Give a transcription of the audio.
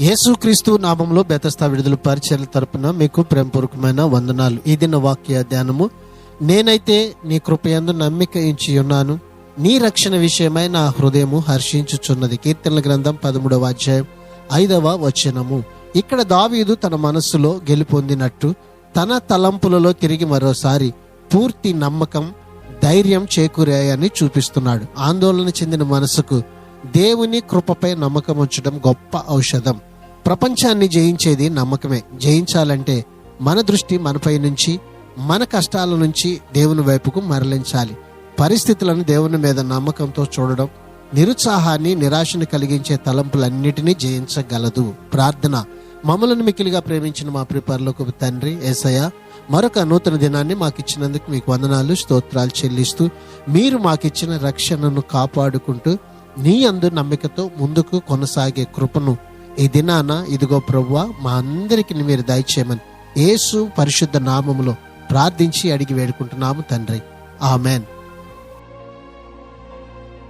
యేసుక్రీస్తు నామంలో బెతస్తా విడుదల పరిచర్ల తరపున మీకు ప్రేమపూర్వకమైన వందనాలు. ఈ దిన వాక్య ధ్యానము. నేనైతే నీ కృపయందు నమ్మిక ఉంచి ఉన్నాను, నీ రక్షణ విషయమై నా హృదయము హర్షించుచున్నది. కీర్తనల గ్రంథం 13వ అధ్యాయం 5వ వచనము. ఇక్కడ దావీదు తన మనస్సులో గెలుపొందినట్టు తన తలంపులలో తిరిగి మరోసారి పూర్తి నమ్మకం, ధైర్యం చేకూరాయని చూపిస్తున్నాడు. ఆందోళన చెందిన మనసుకు దేవుని కృపపై నమ్మకం ఉంచడం గొప్ప ఔషధం. ప్రపంచాన్ని జయించేది నమ్మకమే. జయించాలంటే మన దృష్టి మనపై నుంచి, మన కష్టాల నుంచి దేవుని వైపుకు మరలించాలి. పరిస్థితులను దేవుని మీద నమ్మకంతో చూడడం నిరుత్సాహాన్ని, నిరాశను కలిగించే తలంపులన్నిటినీ జయించగలదు. ప్రార్థన. మమ్మలను మిక్కిలిగా ప్రేమించిన మా ప్రియ పరలోకపు తండ్రి యేసయ్య, మరొక నూతన దినాన్ని మాకిచ్చినందుకు మీకు వందనాలు, స్తోత్రాలు చెల్లిస్తూ మీరు మాకిచ్చిన రక్షణను కాపాడుకుంటూ నీ యందు నమ్మికతో ముందుకు కొనసాగే కృపను ఈ దినాన ఇదిగో ప్రభువా మా అందరికి మీరు దయచేయమని యేసు పరిశుద్ధ నామములో ప్రార్థించి అడిగి వేడుకుంటున్నాము తండ్రి. ఆమెన్.